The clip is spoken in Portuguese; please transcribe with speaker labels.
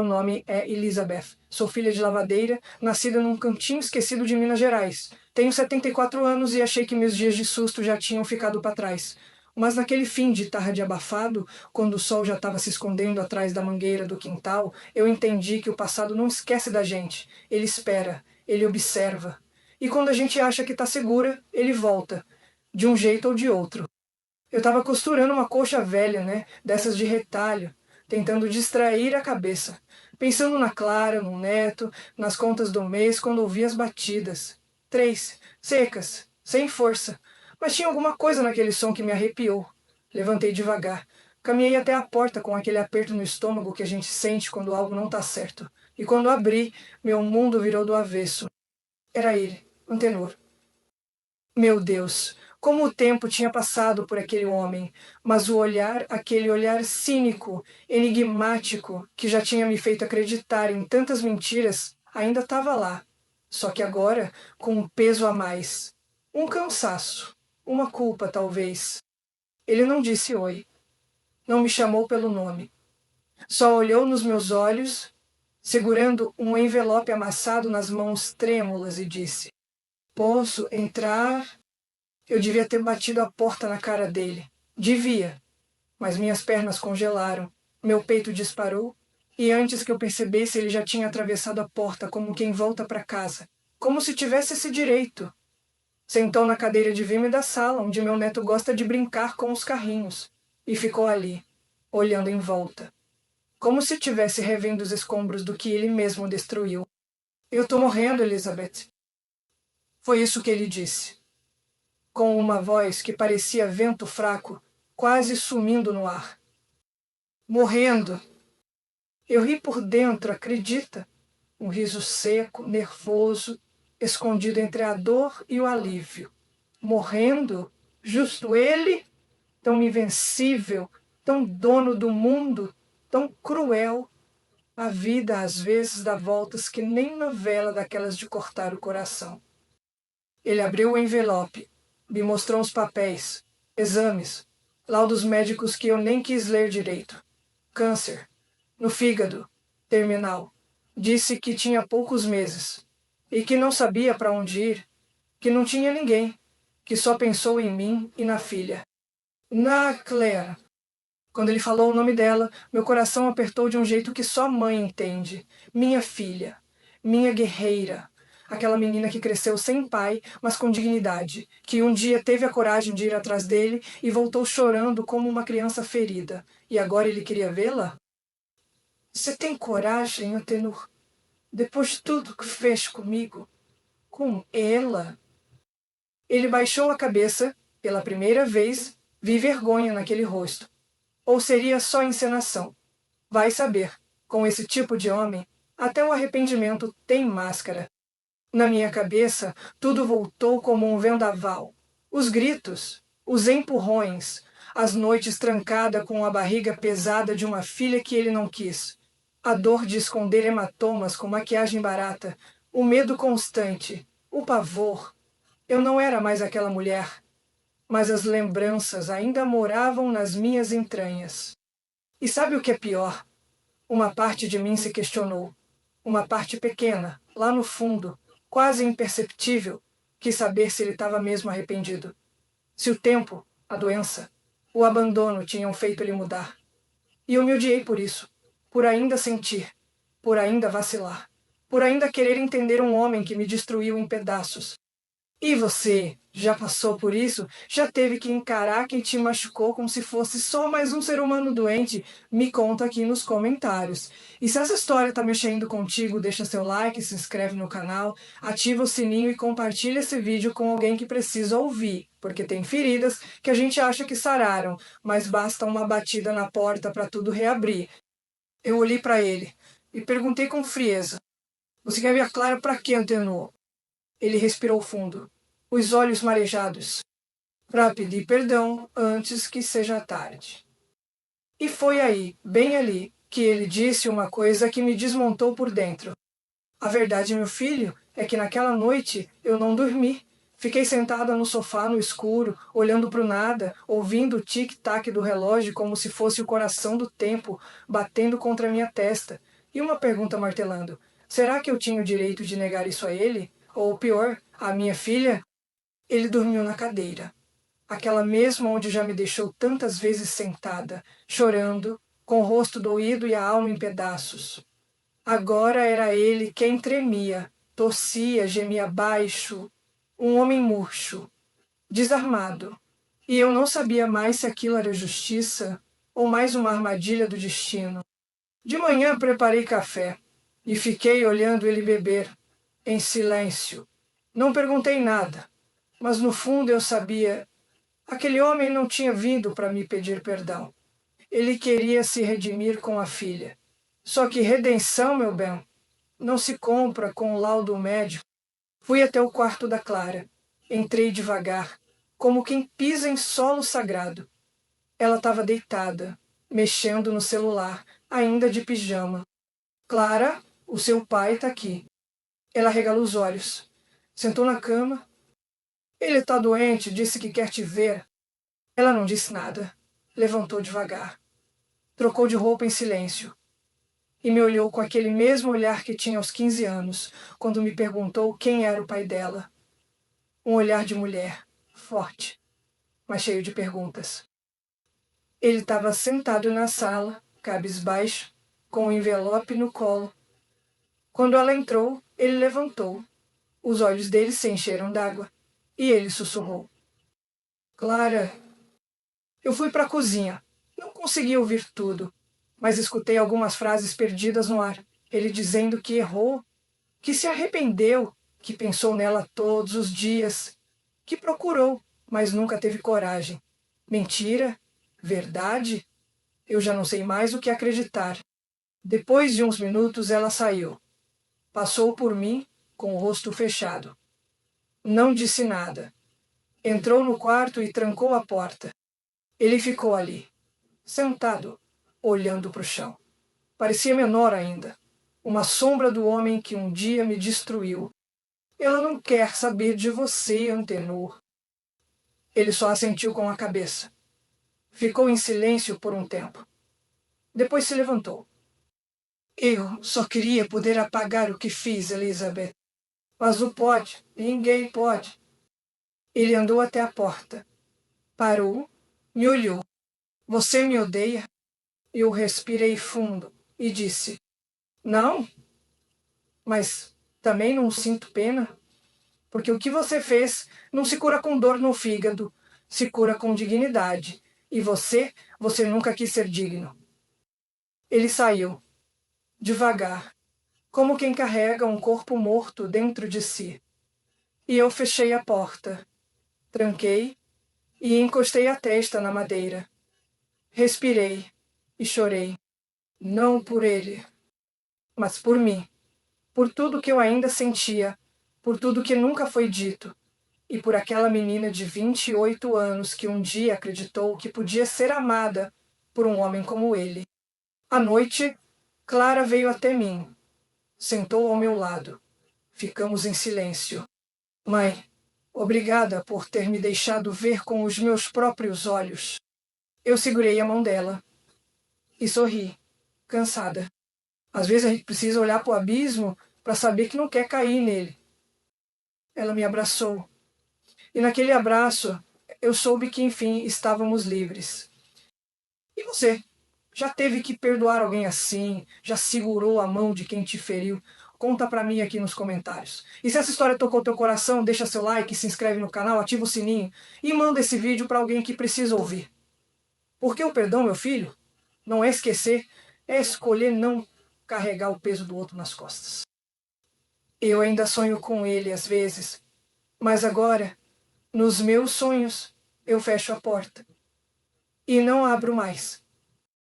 Speaker 1: Meu nome é Elizabeth. Sou filha de lavadeira, nascida num cantinho esquecido de Minas Gerais. Tenho 74 anos e achei que meus dias de susto já tinham ficado para trás. Mas naquele fim de tarde abafado, quando o sol já estava se escondendo atrás da mangueira do quintal, eu entendi que o passado não esquece da gente. Ele espera, ele observa. E quando a gente acha que está segura, ele volta, de um jeito ou de outro. Eu estava costurando uma coxa velha, né, dessas de retalho, tentando distrair a cabeça, pensando na Clara, no neto, nas contas do mês quando ouvi as batidas. 3, secas, sem força, mas tinha alguma coisa naquele som que me arrepiou. Levantei devagar, caminhei até a porta com aquele aperto no estômago que a gente sente quando algo não está certo. E quando abri, meu mundo virou do avesso. Era ele, Antenor. Meu Deus, como o tempo tinha passado por aquele homem, mas o olhar, aquele olhar cínico, enigmático, que já tinha me feito acreditar em tantas mentiras, ainda estava lá. Só que agora, com um peso a mais. Um cansaço, uma culpa, talvez. Ele não disse oi. Não me chamou pelo nome. Só olhou nos meus olhos, segurando um envelope amassado nas mãos trêmulas e disse: Posso entrar? Eu devia ter batido a porta na cara dele. Devia. Mas minhas pernas congelaram. Meu peito disparou. E antes que eu percebesse, ele já tinha atravessado a porta como quem volta para casa. Como se tivesse esse direito. Sentou na cadeira de vime da sala, onde meu neto gosta de brincar com os carrinhos. E ficou ali, olhando em volta. Como se estivesse revendo os escombros do que ele mesmo destruiu. Eu tô morrendo, Elizabeth. Foi isso que ele disse. Com uma voz que parecia vento fraco, quase sumindo no ar. Morrendo. Eu ri por dentro, acredita? Um riso seco, nervoso, escondido entre a dor e o alívio. Morrendo? Justo ele? Tão invencível, tão dono do mundo, tão cruel. A vida às vezes dá voltas que nem novela daquelas de cortar o coração. Ele abriu o envelope, me mostrou os papéis, exames, laudos médicos que eu nem quis ler direito. Câncer, no fígado, terminal. Disse que tinha poucos meses e que não sabia para onde ir, que não tinha ninguém, que só pensou em mim e na filha. Na Claire. Quando ele falou o nome dela, meu coração apertou de um jeito que só mãe entende. Minha filha, minha guerreira. Aquela menina que cresceu sem pai, mas com dignidade, que um dia teve a coragem de ir atrás dele e voltou chorando como uma criança ferida. E agora ele queria vê-la? Você tem coragem, Antenor? Depois de tudo que fez comigo? Com ela? Ele baixou a cabeça. Pela primeira vez, vi vergonha naquele rosto. Ou seria só encenação? Vai saber. Com esse tipo de homem, até o arrependimento tem máscara. Na minha cabeça, tudo voltou como um vendaval. Os gritos, os empurrões, as noites trancada com a barriga pesada de uma filha que ele não quis. A dor de esconder hematomas com maquiagem barata, o medo constante, o pavor. Eu não era mais aquela mulher, mas as lembranças ainda moravam nas minhas entranhas. E sabe o que é pior? Uma parte de mim se questionou. Uma parte pequena, lá no fundo, quase imperceptível, quis saber se ele estava mesmo arrependido. Se o tempo, a doença, o abandono tinham feito ele mudar. E eu me odiei por isso, por ainda sentir, por ainda vacilar, por ainda querer entender um homem que me destruiu em pedaços. E você já passou por isso? Já teve que encarar quem te machucou como se fosse só mais um ser humano doente? Me conta aqui nos comentários. E se essa história está mexendo contigo, deixa seu like, se inscreve no canal, ativa o sininho e compartilha esse vídeo com alguém que precisa ouvir, porque tem feridas que a gente acha que sararam, mas basta uma batida na porta para tudo reabrir. Eu olhei para ele e perguntei com frieza: Você quer ver a Clara para quê, Antenor? Ele respirou fundo, os olhos marejados, para pedir perdão antes que seja tarde. E foi aí, bem ali, que ele disse uma coisa que me desmontou por dentro. A verdade, meu filho, é que naquela noite eu não dormi. Fiquei sentada no sofá no escuro, olhando para o nada, ouvindo o tic-tac do relógio como se fosse o coração do tempo batendo contra minha testa. E uma pergunta martelando: será que eu tinha o direito de negar isso a ele? Ou pior, à minha filha? Ele dormiu na cadeira, aquela mesma onde já me deixou tantas vezes sentada, chorando, com o rosto doído e a alma em pedaços. Agora era ele quem tremia, tossia, gemia baixo, um homem murcho, desarmado. E eu não sabia mais se aquilo era justiça ou mais uma armadilha do destino. De manhã preparei café e fiquei olhando ele beber, em silêncio. Não perguntei nada, mas no fundo eu sabia. Aquele homem não tinha vindo para me pedir perdão. Ele queria se redimir com a filha. Só que redenção, meu bem, não se compra com o laudo médico. Fui até o quarto da Clara. Entrei devagar, como quem pisa em solo sagrado. Ela estava deitada, mexendo no celular, ainda de pijama. Clara, o seu pai está aqui. Ela regalou os olhos. Sentou na cama. Ele está doente, disse que quer te ver. Ela não disse nada. Levantou devagar. Trocou de roupa em silêncio. E me olhou com aquele mesmo olhar que tinha aos 15 anos, quando me perguntou quem era o pai dela. Um olhar de mulher, forte, mas cheio de perguntas. Ele estava sentado na sala, cabisbaixo, com o envelope no colo. Quando ela entrou, ele levantou. Os olhos dele se encheram d'água, e ele sussurrou: Clara. Eu fui para a cozinha. Não consegui ouvir tudo, mas escutei algumas frases perdidas no ar. Ele dizendo que errou, que se arrependeu, que pensou nela todos os dias, que procurou, mas nunca teve coragem. Mentira? Verdade? Eu já não sei mais o que acreditar. Depois de uns minutos ela saiu. Passou por mim com o rosto fechado. Não disse nada. Entrou no quarto e trancou a porta. Ele ficou ali, sentado, olhando para o chão. Parecia menor ainda, uma sombra do homem que um dia me destruiu. Ela não quer saber de você, Antenor. Ele só assentiu com a cabeça. Ficou em silêncio por um tempo. Depois se levantou. Eu só queria poder apagar o que fiz, Elizabeth. Mas não pode, ninguém pode. Ele andou até a porta. Parou, me olhou. Você me odeia? Eu respirei fundo e disse: Não, mas também não sinto pena, porque o que você fez não se cura com dor no fígado, se cura com dignidade. E você nunca quis ser digno. Ele saiu, devagar, como quem carrega um corpo morto dentro de si. E eu fechei a porta, tranquei e encostei a testa na madeira. Respirei e chorei, não por ele, mas por mim, por tudo que eu ainda sentia, por tudo que nunca foi dito, e por aquela menina de 28 anos que um dia acreditou que podia ser amada por um homem como ele. À noite, Clara veio até mim, sentou ao meu lado. Ficamos em silêncio. Mãe, obrigada por ter me deixado ver com os meus próprios olhos. Eu segurei a mão dela e sorri, cansada. Às vezes a gente precisa olhar para o abismo para saber que não quer cair nele. Ela me abraçou. E naquele abraço, eu soube que, enfim, estávamos livres. E você? Já teve que perdoar alguém assim? Já segurou a mão de quem te feriu? Conta pra mim aqui nos comentários. E se essa história tocou teu coração, deixa seu like, se inscreve no canal, ativa o sininho e manda esse vídeo para alguém que precisa ouvir. Porque o perdão, meu filho, não é esquecer, é escolher não carregar o peso do outro nas costas. Eu ainda sonho com ele às vezes, mas agora, nos meus sonhos, eu fecho a porta e não abro mais.